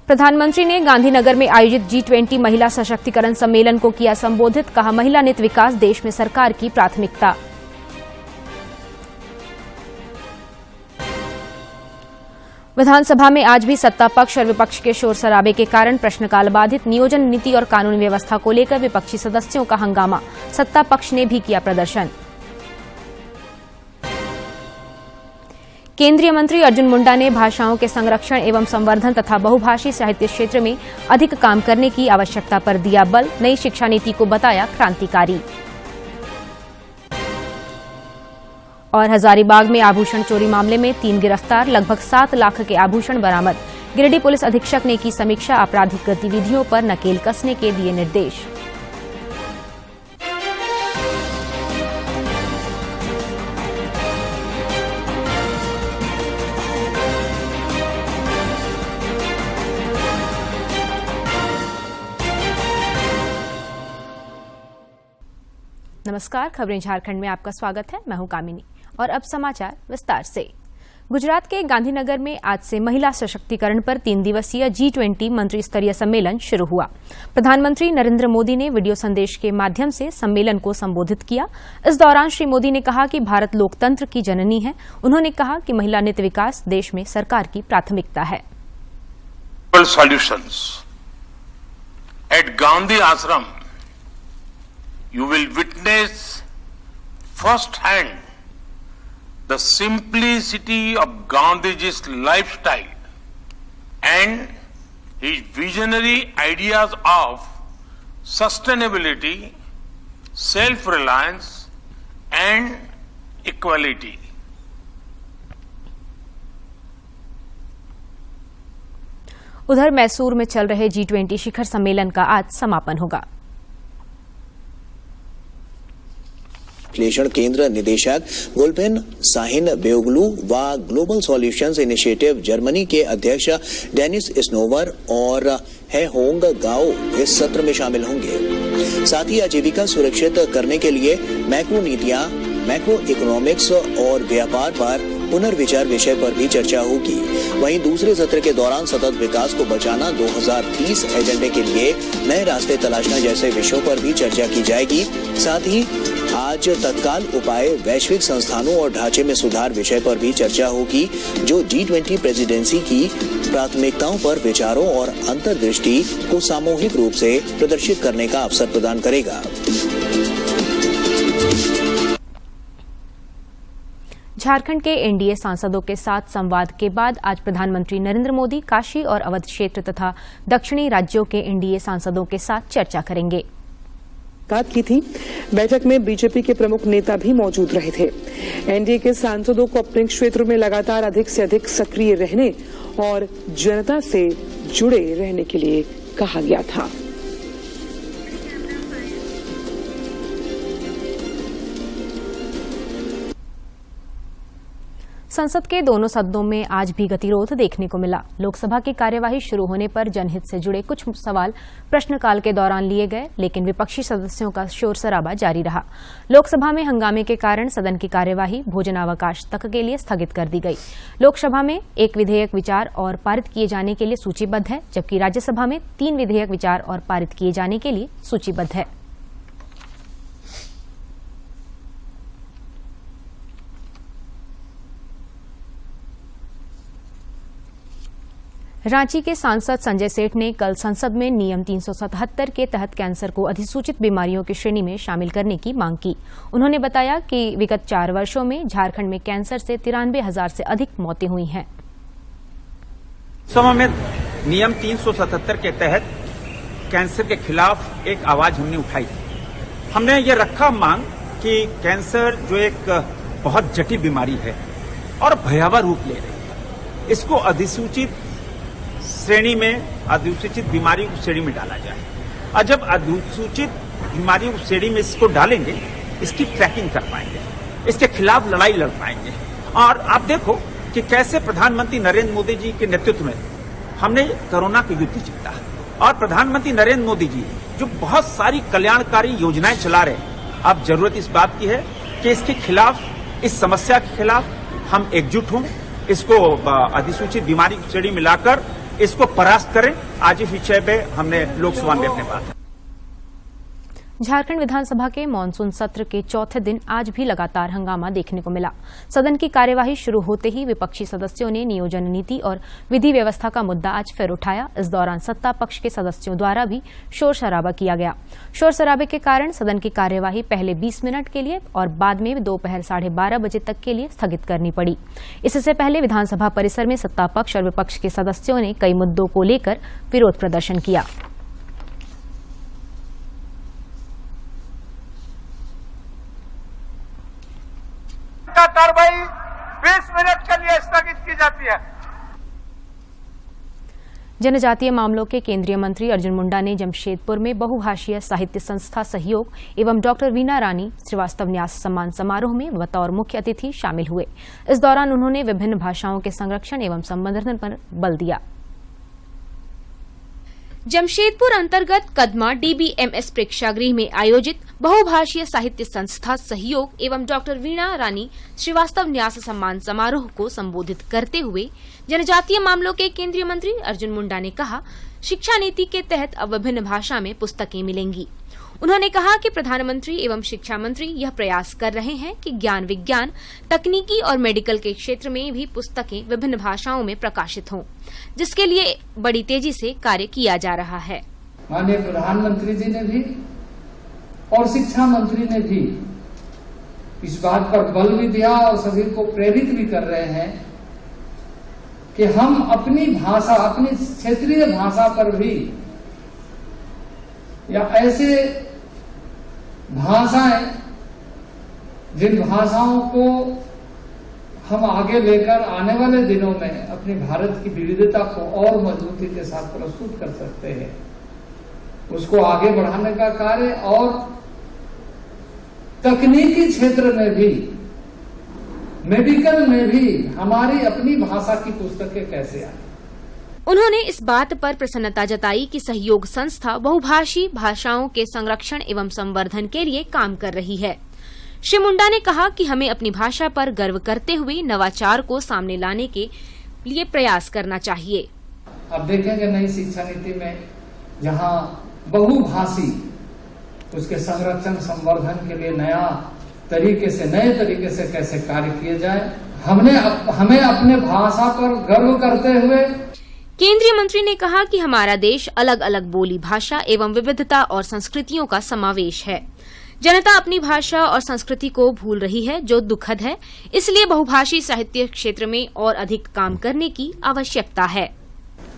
प्रधानमंत्री ने गांधीनगर में आयोजित G20 महिला सशक्तिकरण सम्मेलन को किया संबोधित। कहा, महिला नेतृत्व विकास देश में सरकार की प्राथमिकता। विधानसभा में आज भी सत्ता पक्ष और विपक्ष के शोर शराबे के कारण प्रश्नकाल बाधित। नियोजन नीति और कानून व्यवस्था को लेकर विपक्षी सदस्यों का हंगामा। सत्ता पक्ष ने भी किया प्रदर्शन। केंद्रीय मंत्री अर्जुन मुंडा ने भाषाओं के संरक्षण एवं संवर्धन तथा बहुभाषी साहित्य क्षेत्र में अधिक काम करने की आवश्यकता पर दिया बल। नई शिक्षा नीति को बताया क्रांतिकारी। और हजारीबाग में आभूषण चोरी मामले में 3 गिरफ्तार, लगभग 7 लाख के आभूषण बरामद। गिरिडीह पुलिस अधीक्षक ने की समीक्षा। आपराधिक गतिविधियों पर नकेल कसने के दिए निर्देश। नमस्कार, खबरें झारखंड में आपका स्वागत है। मैं हूं कामिनी और अब समाचार विस्तार से। गुजरात के गांधीनगर में आज से महिला सशक्तिकरण पर 3 दिवसीय G20 मंत्री स्तरीय सम्मेलन शुरू हुआ। प्रधानमंत्री नरेंद्र मोदी ने वीडियो संदेश के माध्यम से सम्मेलन को संबोधित किया। इस दौरान श्री मोदी ने कहा कि भारत लोकतंत्र की जननी है। उन्होंने कहा कि महिला नेतृत्व विकास देश में सरकार की प्राथमिकता है। एट गांधी आश्रम you will witness firsthand the simplicity of Gandhiji's lifestyle and his visionary ideas of sustainability, self-reliance and equality. उधर मैसूर में चल रहे G20 शिखर सम्मेलन का आज समापन होगा। विश्लेषण केंद्र निदेशक गुलबेन साहिन बेओगलू व ग्लोबल सॉल्यूशंस इनिशिएटिव जर्मनी के अध्यक्ष डेनिस स्नोवर और है होंग गाओ इस सत्र में शामिल होंगे। साथ ही आजीविका सुरक्षित करने के लिए मैक्रो नीतियां, मैक्रो इकोनॉमिक्स और व्यापार पर पुनर्विचार विषय पर भी चर्चा होगी। वहीं दूसरे सत्र के दौरान सतत विकास को बचाना, 2030 एजेंडे के लिए नए रास्ते तलाशना जैसे विषयों पर भी चर्चा की जाएगी। साथ ही आज तत्काल उपाय, वैश्विक संस्थानों और ढांचे में सुधार विषय पर भी चर्चा होगी, जो G20 प्रेसिडेंसी की प्राथमिकताओं पर विचारों और अंतर्दृष्टि को सामूहिक रूप से प्रदर्शित करने का अवसर प्रदान करेगा। झारखंड के एनडीए सांसदों के साथ संवाद के बाद आज प्रधानमंत्री नरेंद्र मोदी काशी और अवध क्षेत्र तथा दक्षिणी राज्यों के एनडीए सांसदों के साथ चर्चा करेंगे। बात की थी। बैठक में बीजेपी के प्रमुख नेता भी मौजूद रहे थे। एनडीए के सांसदों को अपने क्षेत्रों में लगातार अधिक से अधिक सक्रिय रहने और जनता से जुड़े रहने के लिए कहा गया था। संसद के दोनों सदनों में आज भी गतिरोध देखने को मिला। लोकसभा की कार्यवाही शुरू होने पर जनहित से जुड़े कुछ सवाल प्रश्नकाल के दौरान लिए गए, लेकिन विपक्षी सदस्यों का शोर शराबा जारी रहा। लोकसभा में हंगामे के कारण सदन की कार्यवाही भोजनावकाश तक के लिए स्थगित कर दी गई। लोकसभा में एक विधेयक विचार और पारित किए जाने के लिए सूचीबद्ध है, जबकि राज्यसभा में 3 विधेयक विचार और पारित किए जाने के लिए सूचीबद्ध है। रांची के सांसद संजय सेठ ने कल संसद में नियम 377 के तहत कैंसर को अधिसूचित बीमारियों की श्रेणी में शामिल करने की मांग की। उन्होंने बताया कि विगत 4 वर्षों में झारखंड में कैंसर से 93,000 से अधिक मौतें हुई हैं। समय में नियम 377 के तहत कैंसर के खिलाफ एक आवाज हमने उठाई। हमने ये रखा मांग कि कैंसर जो एक बहुत जटिल बीमारी है और भयावह रूप ले रही है, इसको अधिसूचित श्रेणी में, अधिसूचित बीमारियों की श्रेणी में डाला जाए। और जब अधिसूचित बीमारियों की श्रेणी में इसको डालेंगे, इसकी ट्रैकिंग कर पाएंगे, इसके खिलाफ लड़ाई लड़ पाएंगे। और आप देखो कि कैसे प्रधानमंत्री नरेंद्र मोदी जी के नेतृत्व में हमने कोरोना का युद्ध जीता। और प्रधानमंत्री नरेंद्र मोदी जी जो बहुत सारी कल्याणकारी योजनाएं चला रहे हैं, अब जरूरत इस बात की है कि इसके खिलाफ, इस समस्या के खिलाफ हम एकजुट हों, इसको अधिसूचित बीमारी की श्रेणी में लाकर इसको परास्त करें। आज इस विषय पे हमने लोकसभा में अपने बात। झारखंड विधानसभा के मानसून सत्र के चौथे दिन आज भी लगातार हंगामा देखने को मिला। सदन की कार्यवाही शुरू होते ही विपक्षी सदस्यों ने नियोजन नीति और विधि व्यवस्था का मुद्दा आज फिर उठाया। इस दौरान सत्ता पक्ष के सदस्यों द्वारा भी शोर शराबा किया गया। शोर शराबे के कारण सदन की कार्यवाही पहले 20 मिनट के लिए और बाद में दोपहर 12:30 बजे तक के लिए स्थगित करनी पड़ी। इससे पहले विधानसभा परिसर में सत्ता पक्ष और विपक्ष के सदस्यों ने कई मुद्दों को लेकर विरोध प्रदर्शन किया। कार्रवाई 20 मिनट के लिए स्थगित की जाती है। जनजातीय मामलों के केंद्रीय मंत्री अर्जुन मुंडा ने जमशेदपुर में बहुभाषीय साहित्य संस्था सहयोग एवं डॉक्टर वीणा रानी श्रीवास्तव न्यास सम्मान समारोह में बतौर मुख्य अतिथि शामिल हुए। इस दौरान उन्होंने विभिन्न भाषाओं के संरक्षण एवं संवर्धन पर बल दिया। जमशेदपुर अंतर्गत कदमा DBMS प्रेक्षागृह में आयोजित बहुभाषीय साहित्य संस्था सहयोग एवं डॉक्टर वीणा रानी श्रीवास्तव न्यास सम्मान समारोह को संबोधित करते हुए जनजातीय मामलों के केंद्रीय मंत्री अर्जुन मुंडा ने कहा, शिक्षा नीति के तहत अब विभिन्न भाषा में पुस्तकें मिलेंगी। उन्होंने कहा कि प्रधानमंत्री एवं शिक्षा मंत्री यह प्रयास कर रहे हैं कि ज्ञान विज्ञान, तकनीकी और मेडिकल के क्षेत्र में भी पुस्तकें विभिन्न भाषाओं में प्रकाशित हों, जिसके लिए बड़ी तेजी से कार्य किया जा रहा है। माननीय प्रधानमंत्री जी ने भी और शिक्षा मंत्री ने भी इस बात पर बल भी दिया और सभी को प्रेरित भी कर रहे हैं कि हम अपनी भाषा, अपनी क्षेत्रीय भाषा पर भी या ऐसे भाषाएं जिन भाषाओं को हम आगे लेकर आने वाले दिनों में अपनी भारत की विविधता को और मजबूती के साथ प्रस्तुत कर सकते हैं, उसको आगे बढ़ाने का कार्य और तकनीकी क्षेत्र में भी, मेडिकल में भी हमारी अपनी भाषा की पुस्तकें कैसे आए। उन्होंने इस बात पर प्रसन्नता जताई कि सहयोग संस्था बहुभाषी भाषाओं के संरक्षण एवं संवर्धन के लिए काम कर रही है। श्री मुंडा ने कहा कि हमें अपनी भाषा पर गर्व करते हुए नवाचार को सामने लाने के लिए प्रयास करना चाहिए। अब देखेंगे नई शिक्षा नीति में जहां बहुभाषी उसके संरक्षण संवर्धन के लिए नए तरीके से कैसे कार्य किए जाए। हमें अपने भाषा पर गर्व करते हुए केंद्रीय मंत्री ने कहा कि हमारा देश अलग अलग बोली भाषा एवं विविधता और संस्कृतियों का समावेश है। जनता अपनी भाषा और संस्कृति को भूल रही है, जो दुखद है। इसलिए बहुभाषी साहित्य क्षेत्र में और अधिक काम करने की आवश्यकता है,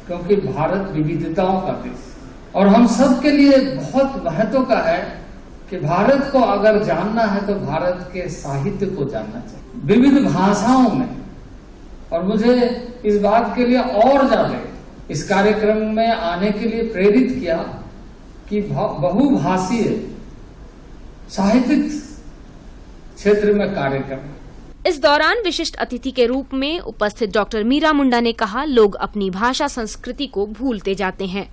क्योंकि भारत विविधताओं का देश और हम सब के लिए बहुत महत्व का है कि भारत को अगर जानना है तो भारत के साहित्य को जानना चाहिए विविध भाषाओं में। और मुझे इस बात के लिए और ज्यादा इस कार्यक्रम में आने के लिए प्रेरित किया कि बहुभाषीय साहित्यिक क्षेत्र में कार्य करना। इस दौरान विशिष्ट अतिथि के रूप में उपस्थित डॉक्टर मीरा मुंडा ने कहा, लोग अपनी भाषा संस्कृति को भूलते जाते हैं।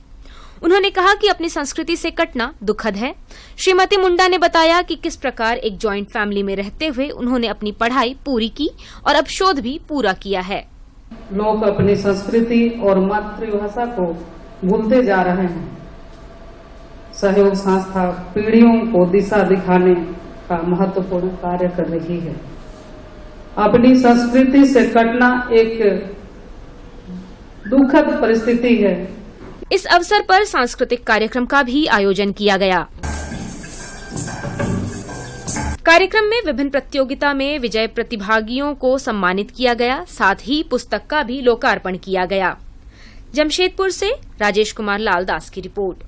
उन्होंने कहा कि अपनी संस्कृति से कटना दुखद है। श्रीमती मुंडा ने बताया कि किस प्रकार एक जॉइंट फैमिली में रहते हुए उन्होंने अपनी पढ़ाई पूरी की और अब शोध भी पूरा किया है। लोग अपनी संस्कृति और मातृभाषा को भूलते जा रहे हैं। सहयोग संस्था पीढ़ियों को दिशा दिखाने का महत्वपूर्ण कार्य कर रही है। अपनी संस्कृति से कटना एक दुखद परिस्थिति है। इस अवसर पर सांस्कृतिक कार्यक्रम का भी आयोजन किया गया। कार्यक्रम में विभिन्न प्रतियोगिता में विजय प्रतिभागियों को सम्मानित किया गया, साथ ही पुस्तक का भी लोकार्पण किया गया। जमशेदपुर से राजेश कुमार लाल दास की रिपोर्ट।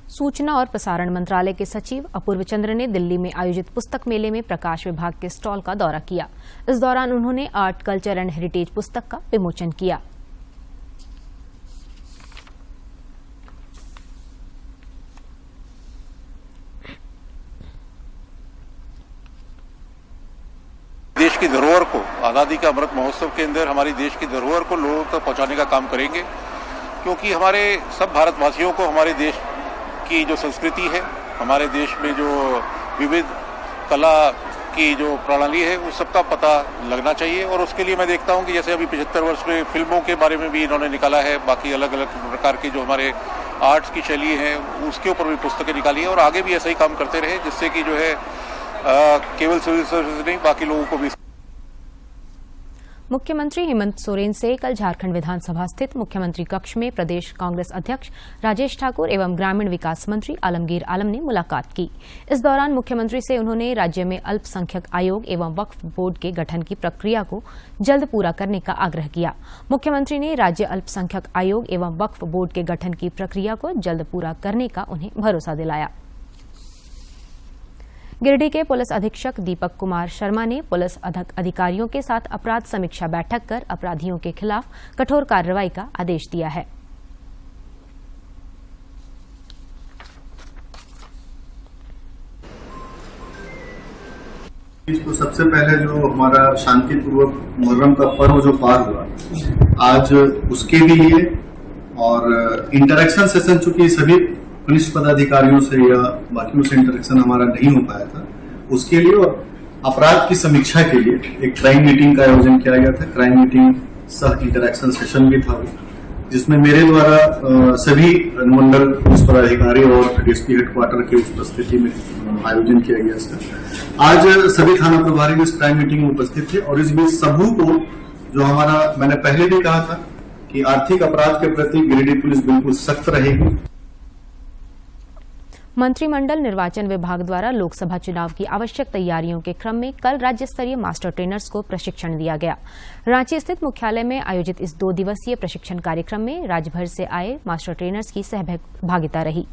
सूचना और प्रसारण मंत्रालय के सचिव अपूर्व चंद्र ने दिल्ली में आयोजित पुस्तक मेले में प्रकाश विभाग के स्टॉल का दौरा किया। इस दौरान उन्होंने आर्ट, कल्चर एंड हेरिटेज पुस्तक का विमोचन किया। देश की धरोहर को आजादी का अमृत महोत्सव के अंदर हमारी देश की धरोहर को लोगों तक पहुंचाने का काम करेंगे, क्योंकि हमारे सब भारतवासियों को हमारे देश की जो संस्कृति है, हमारे देश में जो विविध कला की जो प्रणाली है उस सबका पता लगना चाहिए। और उसके लिए मैं देखता हूं कि जैसे अभी 75 वर्ष में फिल्मों के बारे में भी इन्होंने निकाला है, बाकी अलग अलग प्रकार की जो हमारे आर्ट्स की शैली है उसके ऊपर भी पुस्तकें निकाली है, और आगे भी ऐसा ही काम करते रहे, जिससे कि जो है केवल सिविल सर्विस नहीं बाकी लोगों को भी। मुख्यमंत्री हेमंत सोरेन से कल झारखंड विधानसभा स्थित मुख्यमंत्री कक्ष में प्रदेश कांग्रेस अध्यक्ष राजेश ठाकुर एवं ग्रामीण विकास मंत्री आलमगीर आलम ने मुलाकात की। इस दौरान मुख्यमंत्री से उन्होंने राज्य में अल्पसंख्यक आयोग एवं वक्फ बोर्ड के गठन की प्रक्रिया को जल्द पूरा करने का आग्रह किया। मुख्यमंत्री ने राज्य अल्पसंख्यक आयोग एवं वक्फ बोर्ड के गठन की प्रक्रिया को जल्द पूरा करने का उन्हें भरोसा दिलाया। गिरिडीह के पुलिस अधीक्षक दीपक कुमार शर्मा ने पुलिस अधिकारियों के साथ अपराध समीक्षा बैठक कर अपराधियों के खिलाफ कठोर कार्रवाई का आदेश दिया है। तो सबसे पहले जो हमारा शांतिपूर्वक मुहर्रम का पर्व जो पार हुआ आज, उसके लिए और इंटरेक्शन सेशन चूंकि सभी पुलिस पदाधिकारियों से या बाकियों से इंटरेक्शन हमारा नहीं हो पाया था, उसके लिए और अपराध की समीक्षा के लिए एक क्राइम मीटिंग का आयोजन किया गया था। क्राइम मीटिंग सह इंटरेक्शन सेशन भी था, जिसमें मेरे द्वारा सभी अनुमंडल पुलिस पदाधिकारी और डीएसपी हेडक्वार्टर की उपस्थिति में आयोजन किया गया इसका। आज सभी थाना प्रभारी इस क्राइम मीटिंग में उपस्थित थे, और इस बीच सबू को जो हमारा, मैंने पहले भी कहा था कि आर्थिक अपराध के प्रति गिरिडीह पुलिस बिल्कुल सख्त रहेगी। मंत्रिमंडल निर्वाचन विभाग द्वारा लोकसभा चुनाव की आवश्यक तैयारियों के क्रम में कल राज्य स्तरीय मास्टर ट्रेनर्स को प्रशिक्षण दिया गया। रांची स्थित मुख्यालय में आयोजित इस 2 दिवसीय प्रशिक्षण कार्यक्रम में राज्य भर से आए मास्टर ट्रेनर्स की सहभागिता रही।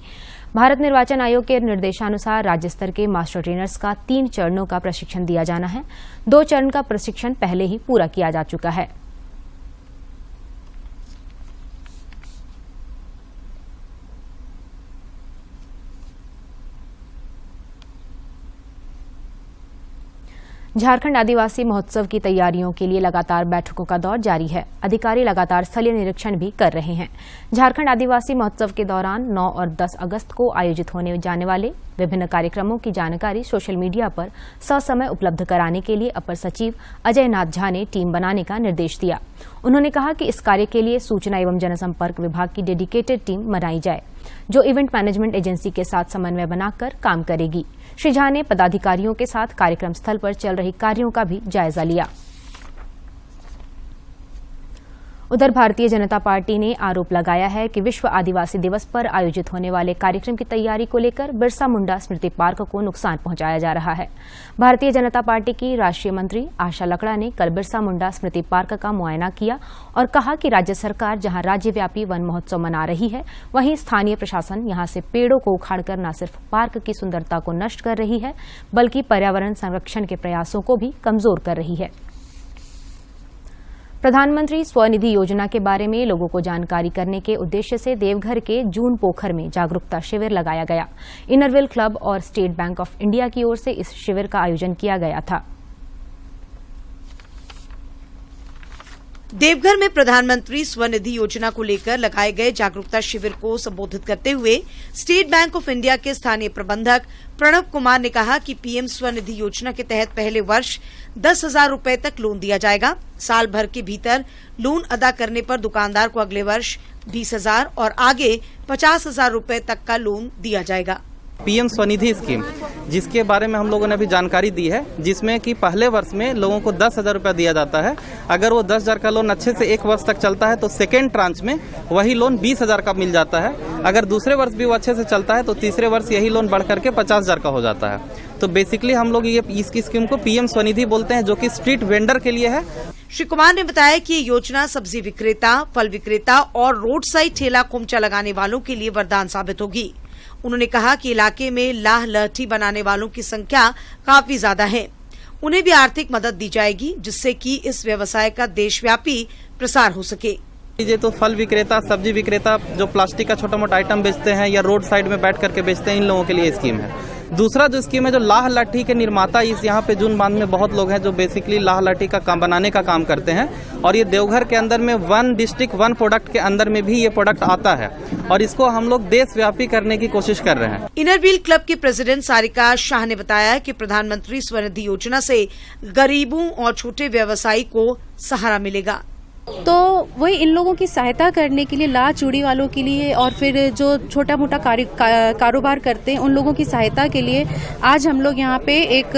भारत निर्वाचन आयोग के निर्देशानुसार राज्य स्तर के मास्टर ट्रेनर्स का 3 चरणों का प्रशिक्षण दिया जाना है। 2 चरण का प्रशिक्षण पहले ही पूरा किया जा चुका है। झारखंड आदिवासी महोत्सव की तैयारियों के लिए लगातार बैठकों का दौर जारी है। अधिकारी लगातार स्थलीय निरीक्षण भी कर रहे हैं। झारखंड आदिवासी महोत्सव के दौरान 9 और 10 अगस्त को आयोजित होने जाने वाले विभिन्न कार्यक्रमों की जानकारी सोशल मीडिया पर ससमय उपलब्ध कराने के लिए अपर सचिव अजय नाथ झा ने टीम बनाने का निर्देश दिया। उन्होंने कहा कि इस कार्य के लिए सूचना एवं जनसंपर्क विभाग की डेडिकेटेड टीम बनाई जाए, जो इवेंट मैनेजमेंट एजेंसी के साथ समन्वय बनाकर काम करेगी। श्री झा ने पदाधिकारियों के साथ कार्यक्रम स्थल पर चल रहे कार्यों का भी जायजा लिया। उधर भारतीय जनता पार्टी ने आरोप लगाया है कि विश्व आदिवासी दिवस पर आयोजित होने वाले कार्यक्रम की तैयारी को लेकर बिरसा मुंडा स्मृति पार्क को नुकसान पहुंचाया जा रहा है। भारतीय जनता पार्टी की राष्ट्रीय मंत्री आशा लकड़ा ने कल बिरसा मुंडा स्मृति पार्क का मुआयना किया और कहा कि राज्य सरकार जहां राज्यव्यापी वन महोत्सव मना रही है, वहीं स्थानीय प्रशासन यहां से पेड़ों को उखाड़कर न सिर्फ पार्क की सुंदरता को नष्ट कर रही है, बल्कि पर्यावरण संरक्षण के प्रयासों को भी कमजोर कर रही है। प्रधानमंत्री स्वनिधि योजना के बारे में लोगों को जानकारी करने के उद्देश्य से देवघर के जून पोखर में जागरूकता शिविर लगाया गया। इनरविल क्लब और स्टेट बैंक ऑफ इंडिया की ओर से इस शिविर का आयोजन किया गया था। देवघर में प्रधानमंत्री स्वनिधि योजना को लेकर लगाए गए जागरूकता शिविर को संबोधित करते हुए स्टेट बैंक ऑफ इंडिया के स्थानीय प्रबंधक प्रणव कुमार ने कहा कि पीएम स्वनिधि योजना के तहत पहले वर्ष 10,000 रूपये तक लोन दिया जाएगा। साल भर के भीतर लोन अदा करने पर दुकानदार को अगले वर्ष 20,000 और आगे 50,000 रूपये तक का लोन दिया जाएगा। पीएम स्वनिधि स्कीम, जिसके बारे में हम लोगों ने अभी जानकारी दी है, जिसमें कि पहले वर्ष में लोगों को 10,000 रुपया दिया जाता है। अगर वो 10,000 का लोन अच्छे से 1 वर्ष तक चलता है तो सेकेंड ट्रांच में वही लोन 20,000 का मिल जाता है। अगर दूसरे वर्ष भी वो अच्छे से चलता है तो तीसरे वर्ष यही लोन बढ़ करके 50,000 का हो जाता है। तो बेसिकली हम लोग ये इसकी स्कीम को पीएम स्वनिधि बोलते हैं, जो कि स्ट्रीट वेंडर के लिए है। श्री कुमार ने बताया कि ये योजना सब्जी विक्रेता, फल विक्रेता और रोड साइड ठेला खोमचा लगाने वालों के लिए वरदान साबित होगी। उन्होंने कहा कि इलाके में लाह लहठी बनाने वालों की संख्या काफी ज्यादा है, उन्हें भी आर्थिक मदद दी जाएगी, जिससे कि इस व्यवसाय का देशव्यापी प्रसार हो सके। ये तो फल विक्रेता, सब्जी विक्रेता जो प्लास्टिक का छोटा मोटा आइटम बेचते हैं या रोड साइड में बैठ करके बेचते हैं, इन लोगों के लिए स्कीम है। दूसरा जो स्कीम है, जो लाह लाठी के निर्माता इस यहाँ पे जून बांध में बहुत लोग हैं जो बेसिकली लाह लाठी का काम बनाने का काम करते हैं, और ये देवघर के अंदर में 1 डिस्ट्रिक्ट 1 प्रोडक्ट के अंदर में भी ये प्रोडक्ट आता है, और इसको हम लोग देशव्यापी करने की कोशिश कर रहे हैं। इनर व्हील क्लब की प्रेसिडेंट सारिका शाह ने बताया कि प्रधानमंत्री स्वनिधि योजना से गरीबों और छोटे व्यवसायी को सहारा मिलेगा। तो वही इन लोगों की सहायता करने के लिए, ला चूड़ी वालों के लिए और फिर जो छोटा मोटा कारोबार करते हैं उन लोगों की सहायता के लिए आज हम लोग यहाँ पे एक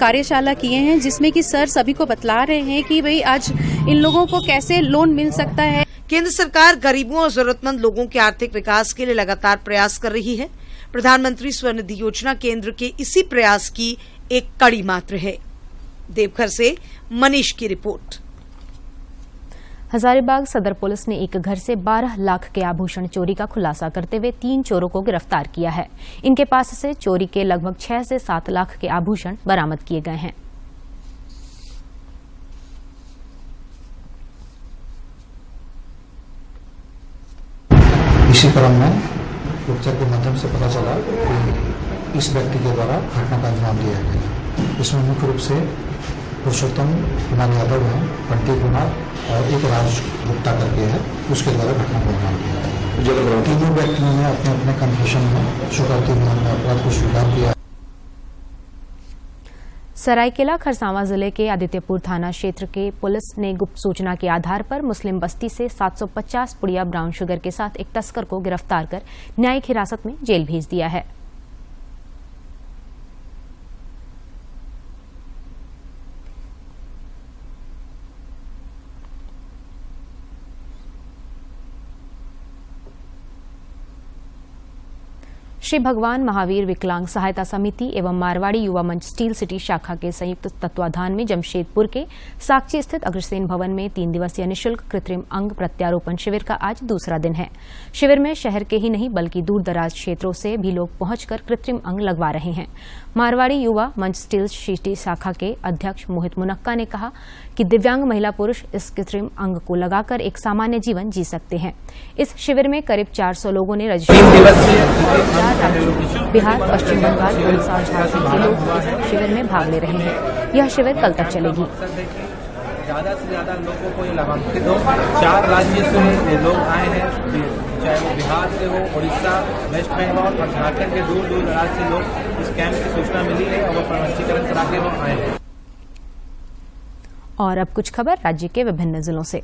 कार्यशाला किए हैं, जिसमें कि सर सभी को बतला रहे हैं कि भाई आज इन लोगों को कैसे लोन मिल सकता है। केंद्र सरकार गरीबों और जरूरतमंद लोगों के आर्थिक विकास के लिए लगातार प्रयास कर रही है। प्रधानमंत्री स्वनिधि योजना केंद्र के इसी प्रयास की एक कड़ी मात्र है। देवघर से मनीष की रिपोर्ट। हजारीबाग सदर पुलिस ने एक घर से 12 लाख के आभूषण चोरी का खुलासा करते हुए 3 चोरों को गिरफ्तार किया है। इनके पास से चोरी के लगभग 6 से 7 लाख के आभूषण बरामद किए गए हैं। इसी क्रम में उपचार के माध्यम से पता चला कि इस व्यक्ति के द्वारा घटना का अंजाम दिया गया। इसमें मुख्य रूप से पुरुषोत्तम कुमार यादव है, पंडित कुमार और एक राज गुप्ता करके है, उसके द्वारा घटना को अंजाम दिया गया। तीनों व्यक्तियों ने अपने अपने कन्फेशन में शुरुआती में अपराध को स्वीकार किया। सरायकेला खरसावां जिले के आदित्यपुर थाना क्षेत्र के पुलिस ने गुप्त सूचना के आधार पर मुस्लिम बस्ती से 750 पुड़िया ब्राउन शुगर के साथ एक तस्कर को गिरफ्तार कर न्यायिक हिरासत में जेल भेज दिया है। श्री भगवान महावीर विकलांग सहायता समिति एवं मारवाड़ी युवा मंच स्टील सिटी शाखा के संयुक्त तत्वाधान में जमशेदपुर के साक्षी स्थित अग्रसेन भवन में 3 दिवसीय निःशुल्क कृत्रिम अंग प्रत्यारोपण शिविर का आज दूसरा दिन है। शिविर में शहर के ही नहीं बल्कि दूर दराज क्षेत्रों से भी लोग पहुंचकर कृत्रिम अंग लगवा रहे हैं। मारवाड़ी युवा मंच स्टील सिटी शाखा के अध्यक्ष मोहित मुनक्का ने कहा कि दिव्यांग महिला पुरुष इस कृत्रिम अंग को लगाकर एक सामान्य जीवन जी सकते हैं। इस शिविर में करीब 400 लोगों ने रजिस्ट्रेशन बिहार, पश्चिम बंगाल, उड़ीसा और झारखंड के लोग इस शिविर में भाग ले रहे हैं। यह शिविर कल तक चलेगी। ज्यादा से ज्यादा लोगों को ये लाभान्वित हो। 4 राज्यों से लोग आए हैं, चाहे वो बिहार से हो, उड़ीसा, वेस्ट बंगाल और झारखंड के दूर दूर दराज से लोग इस कैंप की सूचना मिली है और वो पंजीकरण करा के वो आए हैं। और अब कुछ खबर राज्य के विभिन्न जिलों से।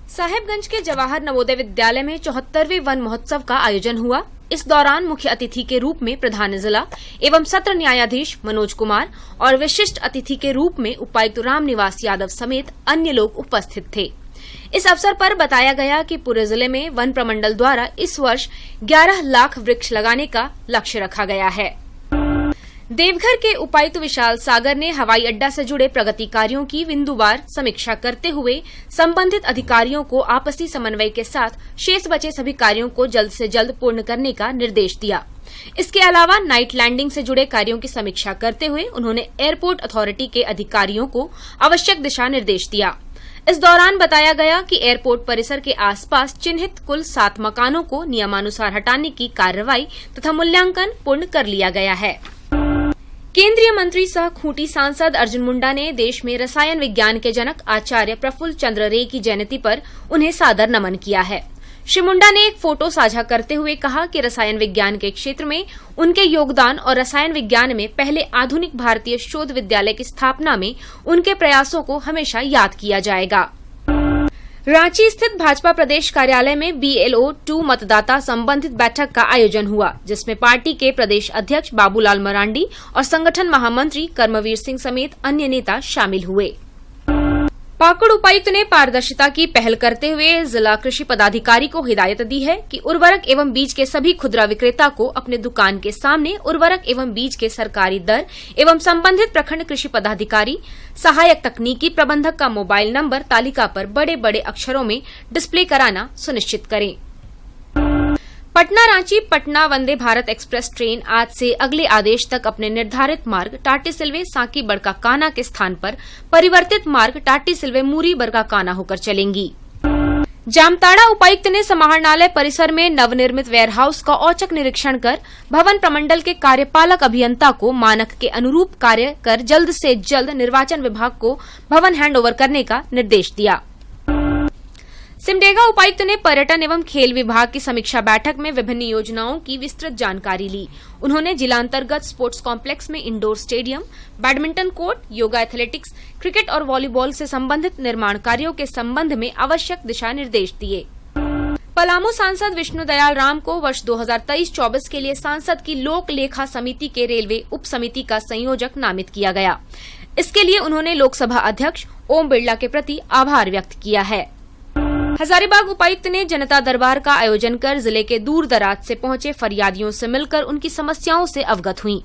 साहेबगंज के जवाहर नवोदय विद्यालय में 74वें वन महोत्सव का आयोजन हुआ। इस दौरान मुख्य अतिथि के रूप में प्रधान जिला एवं सत्र न्यायाधीश मनोज कुमार और विशिष्ट अतिथि के रूप में उपायुक्त रामनिवास यादव समेत अन्य लोग उपस्थित थे। इस अवसर पर बताया गया कि पूरे जिले में वन प्रमंडल द्वारा इस वर्ष 11 लाख वृक्ष लगाने का लक्ष्य रखा गया है। देवघर के उपायुक्त विशाल सागर ने हवाई अड्डा से जुड़े प्रगति कार्यों की बिंदुवार समीक्षा करते हुए संबंधित अधिकारियों को आपसी समन्वय के साथ शेष बचे सभी कार्यों को जल्द से जल्द पूर्ण करने का निर्देश दिया। इसके अलावा नाइट लैंडिंग से जुड़े कार्यों की समीक्षा करते हुए उन्होंने एयरपोर्ट अथॉरिटी के अधिकारियों को आवश्यक दिशा निर्देश दिया। इस दौरान बताया गया कि एयरपोर्ट परिसर के आसपास चिन्हित कुल 7 मकानों को नियमानुसार हटाने की कार्रवाई तथा मूल्यांकन पूर्ण कर लिया गया है। केंद्रीय मंत्री सह खूंटी सांसद अर्जुन मुंडा ने देश में रसायन विज्ञान के जनक आचार्य प्रफुल्ल चंद्र रे की जयंती पर उन्हें सादर नमन किया है। श्री मुंडा ने एक फोटो साझा करते हुए कहा कि रसायन विज्ञान के क्षेत्र में उनके योगदान और रसायन विज्ञान में पहले आधुनिक भारतीय शोध विद्यालय की स्थापना में उनके प्रयासों को हमेशा याद किया जाएगा। रांची स्थित भाजपा प्रदेश कार्यालय में BLO 2 मतदाता संबंधित बैठक का आयोजन हुआ, जिसमें पार्टी के प्रदेश अध्यक्ष बाबूलाल मरांडी और संगठन महामंत्री कर्मवीर सिंह समेत अन्य नेता शामिल हुए। पाकुड़ उपायुक्त ने पारदर्शिता की पहल करते हुए जिला कृषि पदाधिकारी को हिदायत दी है कि उर्वरक एवं बीज के सभी खुदरा विक्रेता को अपने दुकान के सामने उर्वरक एवं बीज के सरकारी दर एवं संबंधित प्रखंड कृषि पदाधिकारी, सहायक तकनीकी प्रबंधक का मोबाइल नंबर तालिका पर बड़े बड़े अक्षरों में डिस्प्ले कराना सुनिश्चित करें। पटना रांची पटना वंदे भारत एक्सप्रेस ट्रेन आज से अगले आदेश तक अपने निर्धारित मार्ग टाटीसिलवे सांकी बड़काकाना के स्थान पर परिवर्तित मार्ग टाटीसिलवे मूरी बड़काकाना होकर चलेंगी। जामताड़ा उपायुक्त ने समाहरणालय परिसर में नवनिर्मित वेयरहाउस का औचक निरीक्षण कर भवन प्रमंडल के कार्यपालक अभियंता को मानक के अनुरूप कार्य कर जल्द से जल्द निर्वाचन विभाग को भवन हैंडओवर करने का निर्देश दिया। सिमडेगा उपायुक्त ने पर्यटन एवं खेल विभाग की समीक्षा बैठक में विभिन्न योजनाओं की विस्तृत जानकारी ली। उन्होंने जिलांतर्गत स्पोर्ट्स कॉम्प्लेक्स में indoor stadium, badminton court, yoga athletics, cricket और वॉलीबॉल से संबंधित निर्माण कार्यों के संबंध में आवश्यक दिशा निर्देश दिए। पलामू सांसद विष्णु दयाल राम को वर्ष 2023-24 के लिए सांसद की लोक लेखा समिति के रेलवे उप समिति का संयोजक नामित किया गया। इसके लिए उन्होंने लोकसभा अध्यक्ष ओम बिरला के प्रति आभार व्यक्त किया है। हजारीबाग उपायुक्त ने जनता दरबार का आयोजन कर जिले के दूर दराज से पहुंचे फरियादियों से मिलकर उनकी समस्याओं से अवगत हुई।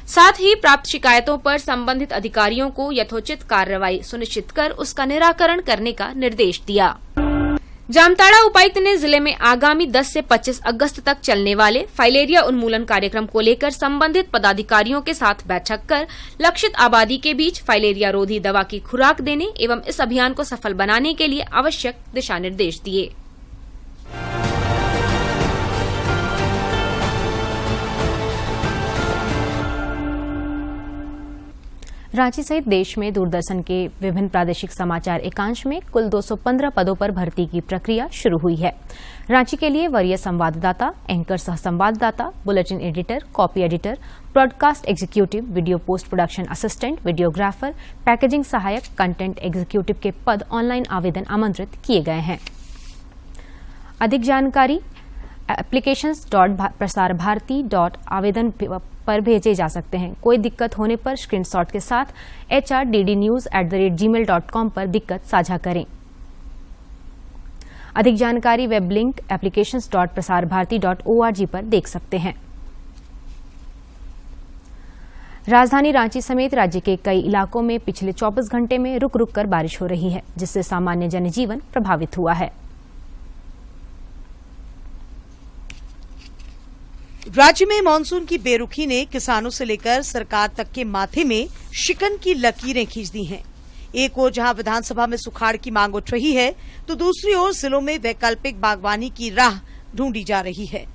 साथ ही प्राप्त शिकायतों पर संबंधित अधिकारियों को यथोचित कार्रवाई सुनिश्चित कर उसका निराकरण करने का निर्देश दिया। जामताड़ा उपायुक्त ने जिले में आगामी 10 से 25 अगस्त तक चलने वाले फाइलेरिया उन्मूलन कार्यक्रम को लेकर संबंधित पदाधिकारियों के साथ बैठक कर लक्षित आबादी के बीच फाइलेरिया रोधी दवा की खुराक देने एवं इस अभियान को सफल बनाने के लिए आवश्यक दिशा निर्देश दिए। रांची सहित देश में दूरदर्शन के विभिन्न प्रादेशिक समाचार एकांश में कुल 215 पदों पर भर्ती की प्रक्रिया शुरू हुई है। रांची के लिए वरीय संवाददाता, एंकर सह संवाददाता, bulletin editor, copy editor, broadcast executive, video post production assistant, videographer, packaging सहायक, कंटेंट एग्जीक्यूटिव के पद ऑनलाइन आवेदन आमंत्रित किए गए हैं। अधिक जानकारी applications.prasarbharati.आवेदन पर भेजे जा सकते हैं। कोई दिक्कत होने पर स्क्रीनशॉट के साथ hrddnews@gmail.com पर दिक्कत साझा करें। अधिक जानकारी वेब लिंक applications.prasarbharati.org पर देख सकते हैं। राजधानी रांची समेत राज्य के कई इलाकों में पिछले 24 घंटे में रुक रुक कर बारिश हो रही है, जिससे सामान्य जनजीवन प्रभावित हुआ है। राज्य में मानसून की बेरुखी ने किसानों से लेकर सरकार तक के माथे में शिकन की लकीरें खींच दी हैं। एक ओर जहां विधानसभा में सुखाड़ की मांग उठ रही है, तो दूसरी ओर जिलों में वैकल्पिक बागवानी की राह ढूंढी जा रही है।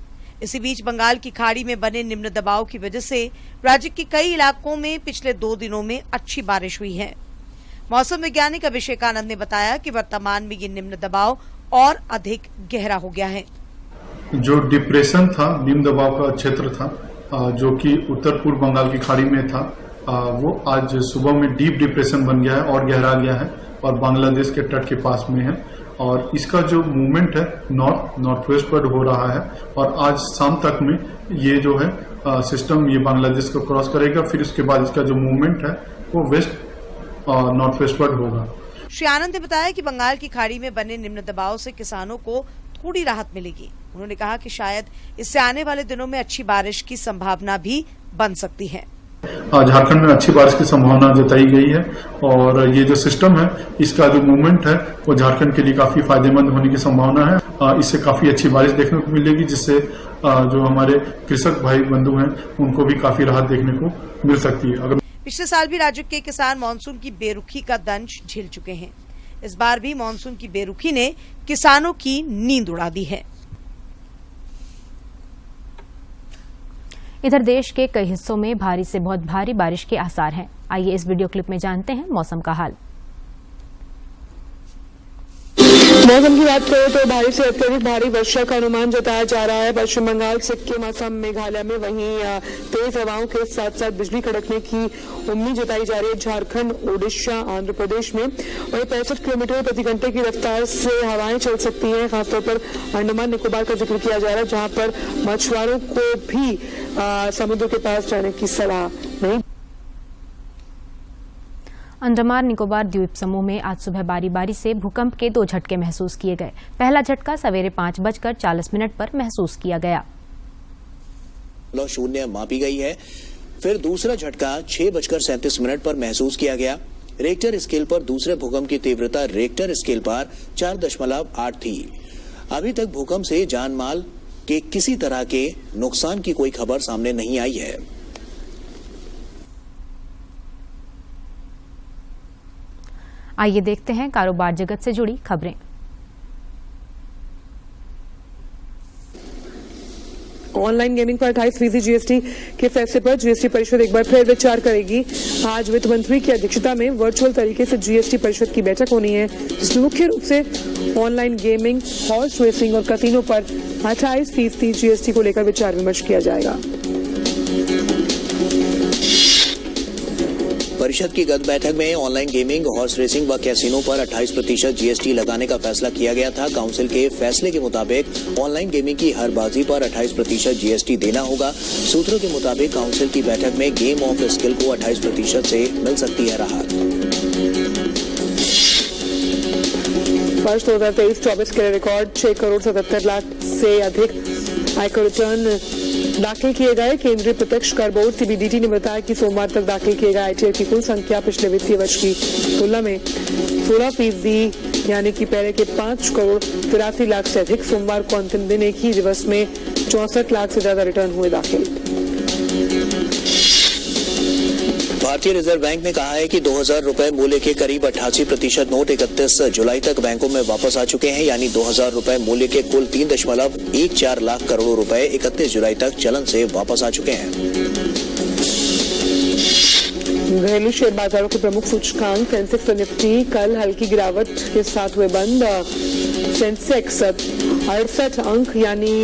इसी बीच बंगाल की खाड़ी में बने निम्न दबाव की वजह से राज्य के कई इलाकों में पिछले 2 दिनों में अच्छी बारिश हुई है। मौसम वैज्ञानिक अभिषेक आनंद ने बताया कि वर्तमान में ये निम्न दबाव और अधिक गहरा हो गया है। जो डिप्रेशन था, निम्न दबाव का क्षेत्र था, जो कि उत्तर पूर्व बंगाल की खाड़ी में था, वो आज सुबह में डीप डिप्रेशन बन गया है और गहरा गया है और बांग्लादेश के तट के पास में है। और इसका जो मूवमेंट है नॉर्थ वेस्टवर्ड हो रहा है और आज शाम तक में ये जो है सिस्टम ये बांग्लादेश को क्रॉस करेगा। फिर उसके बाद इसका जो मूवमेंट है वो वेस्ट नॉर्थ वेस्टवर्ड होगा। श्री आनंद ने बताया कि बंगाल की खाड़ी में बने निम्न दबाव से किसानों को थोड़ी राहत मिलेगी। उन्होंने कहा कि शायद इससे आने वाले दिनों में अच्छी बारिश की संभावना भी बन सकती है। झारखंड में अच्छी बारिश की संभावना जताई गई है और ये जो सिस्टम है इसका जो मूवमेंट है वो झारखंड के लिए काफी फायदेमंद होने की संभावना है। इससे काफी अच्छी बारिश देखने को मिलेगी, जिससे जो हमारे कृषक भाई बंधु हैं उनको भी काफी राहत देखने को मिल सकती है। अगर पिछले साल भी राज्य के किसान मानसून की बेरुखी का दंश झेल चुके हैं। इस बार भी मानसून की बेरुखी ने किसानों की नींद उड़ा दी है। इधर देश के कई हिस्सों में भारी से बहुत भारी बारिश के आसार हैं। आइए इस वीडियो क्लिप में जानते हैं मौसम का हाल। मौसम की बात करें तो भारी से अत्यधिक भारी वर्षा का अनुमान जताया जा रहा है। पश्चिम बंगाल, सिक्किम, असम, मेघालय में वहीं तेज हवाओं के साथ साथ बिजली कड़कने की उम्मीद जताई जा रही है। झारखंड, ओडिशा, आंध्र प्रदेश में वहीं 65 किलोमीटर प्रति घंटे की रफ्तार से हवाएं चल सकती हैं। खासतौर पर अंडमान निकोबार का जिक्र किया जा रहा है, जहां पर मछुआरों को भी समुद्र के पास जाने की सलाह नहीं। अंडमान निकोबार द्वीप समूह में आज सुबह बारी बारी से भूकंप के 2 झटके महसूस किए गए। पहला झटका सवेरे 5:40 पर महसूस किया गया। 0 मापी गई है। फिर दूसरा झटका 6:37 पर महसूस किया गया। रेक्टर स्केल पर दूसरे भूकंप की तीव्रता रेक्टर स्केल पर 4.8 थी। अभी तक भूकंप से जान माल कि किसी तरह के नुकसान की कोई खबर सामने नहीं आई है। आइए देखते हैं कारोबार जगत से जुड़ी खबरें। ऑनलाइन गेमिंग पर 28% जीएसटी के फैसले पर जीएसटी परिषद एक बार फिर विचार करेगी। आज वित्त मंत्री की अध्यक्षता में वर्चुअल तरीके से जीएसटी परिषद की बैठक होनी है, जिसमें मुख्य रूप से ऑनलाइन गेमिंग, हॉर्स रेसिंग और कैसीनो पर 28% जीएसटी को लेकर विचार विमर्श किया जाएगा। परिषद की गत बैठक में ऑनलाइन गेमिंग, हॉर्स रेसिंग व कैसीनो पर 28% जीएसटी लगाने का फैसला किया गया था। काउंसिल के फैसले के मुताबिक ऑनलाइन गेमिंग की हर बाजी पर 28% जीएसटी देना होगा। सूत्रों के मुताबिक काउंसिल की बैठक में गेम ऑफ स्किल को 28% से मिल सकती है राहत। वर्ष 2023-24 के रिकॉर्ड 6 करोड़ 77 लाख से अधिक आयकर रिटर्न दाखिल किए गए। केंद्रीय प्रत्यक्ष कर बोर्ड सीबीडीटी ने बताया कि सोमवार तक दाखिल किए गए आईटीआर की कुल संख्या पिछले वित्तीय वर्ष की तुलना में 16% यानी कि पहले के 5 करोड़ 83 लाख से अधिक। सोमवार को अंतिम दिन एक ही दिवस में 64 लाख से ज्यादा रिटर्न हुए दाखिल। भारतीय रिजर्व बैंक ने कहा है कि 2000 रुपए मूल्य के करीब 88% नोट 31 जुलाई तक बैंकों में वापस आ चुके हैं, यानी 2000 रुपए मूल्य के कुल 3.14 लाख करोड़ रुपए 31 जुलाई तक चलन से वापस आ चुके हैं। घरेलू शेयर बाजारों के प्रमुख सूचकांक सेंसेक्स और निफ्टी कल हल्की गिरावट के साथ हुए बंद। सेंसेक्स 68 अंक यानी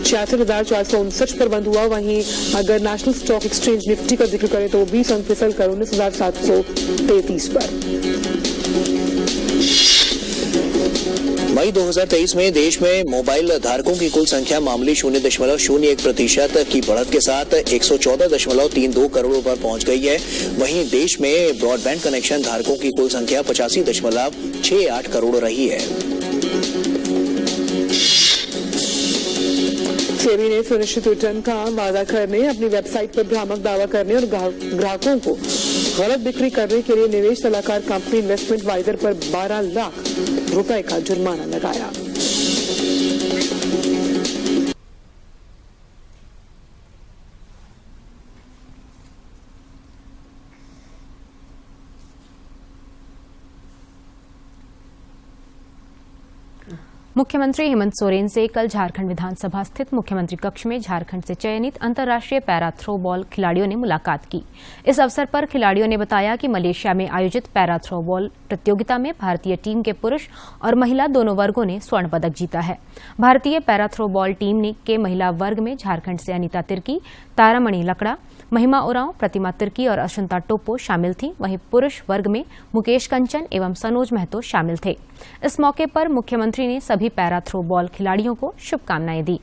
66,459 पर बंद हुआ। वहीं अगर नेशनल स्टॉक एक्सचेंज निफ्टी का जिक्र करें तो 20 अंक फिसल कर 19,733 पर। मई 2023 में देश में मोबाइल धारकों की कुल संख्या मामूली 0.01% की बढ़त के साथ 114.32 करोड़ पर पहुंच गई है। वहीं देश में ब्रॉडबैंड कनेक्शन धारकों की कुल संख्या 85.68 करोड़ रही है। सेबी ने सुनिश्चित रिटर्न का वादा करने, अपनी वेबसाइट पर भ्रामक दावा करने और ग्राहकों को गलत बिक्री करने के लिए निवेश सलाहकार कंपनी इन्वेस्टमेंट वाइजर पर 12 लाख रुपए का जुर्माना लगाया। मुख्यमंत्री हेमंत सोरेन से कल झारखंड विधानसभा स्थित मुख्यमंत्री कक्ष में झारखंड से चयनित अंतर्राष्ट्रीय पैरा थ्रो बॉल खिलाड़ियों ने मुलाकात की। इस अवसर पर खिलाड़ियों ने बताया कि मलेशिया में आयोजित पैरा थ्रो बॉल प्रतियोगिता में भारतीय टीम के पुरुष और महिला दोनों वर्गों ने स्वर्ण पदक जीता है। भारतीय पैरा थ्रो बॉल टीम के महिला वर्ग में झारखंड से अनीता तिर्की, तारामणि लकड़ा, महिमा उरांव, प्रतिमा तिर्की और अशंता टोप्पो शामिल थीं। वहीं पुरुष वर्ग में मुकेश कंचन एवं सनोज महतो शामिल थे। इस मौके पर मुख्यमंत्री ने सभी पैरा थ्रो बॉल खिलाड़ियों को शुभकामनाएं दी।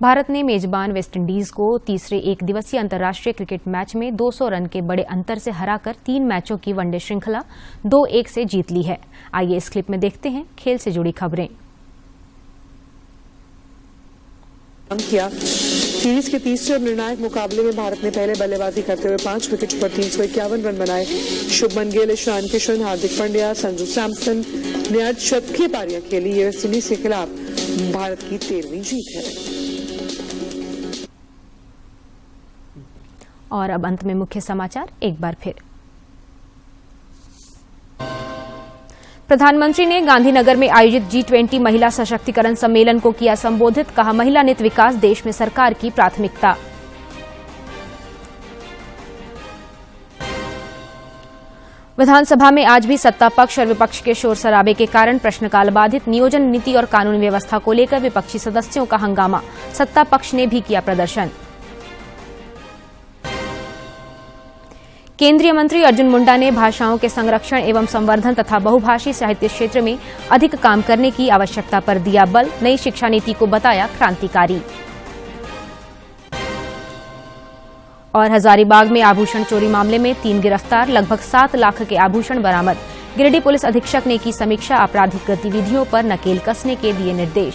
भारत ने मेजबान वेस्टइंडीज को तीसरे एक दिवसीय अंतर्राष्ट्रीय क्रिकेट मैच में 200 रन के बड़े अंतर से हराकर 3 मैचों की वनडे श्रृंखला 2-1 से जीत ली है। आइए इस क्लिप में देखते हैं खेल से जुड़ी खबरें। सीरीज के तीसरे और निर्णायक मुकाबले में भारत ने पहले बल्लेबाजी करते हुए 5 विकेट पर 351 रन बनाए। शुभमन गिल, ईशान किशन, हार्दिक पांड्या, संजू सैमसन ने आज शतकीय पारियां खेली। ये वेस्टइंडीज के खिलाफ भारत की 13वीं जीत है। और अब अंत में मुख्य समाचार एक बार फिर। प्रधानमंत्री ने गांधीनगर में आयोजित G20 महिला सशक्तिकरण सम्मेलन को किया संबोधित। कहा, महिला नित विकास देश में सरकार की प्राथमिकता। विधानसभा में आज भी सत्ता पक्ष और विपक्ष के शोर शराबे के कारण प्रश्नकाल बाधित। नियोजन नीति और कानून व्यवस्था को लेकर विपक्षी सदस्यों का हंगामा। सत्ता पक्ष ने भी किया प्रदर्शन। केंद्रीय मंत्री अर्जुन मुंडा ने भाषाओं के संरक्षण एवं संवर्धन तथा बहुभाषी साहित्य क्षेत्र में अधिक काम करने की आवश्यकता पर दिया बल। नई शिक्षा नीति को बताया क्रांतिकारी। और हजारीबाग में आभूषण चोरी मामले में 3 गिरफ्तार, लगभग 7 लाख के आभूषण बरामद। गिरिडीह पुलिस अधीक्षक ने की समीक्षा। आपराधिक गतिविधियों पर नकेल कसने के दिए निर्देश।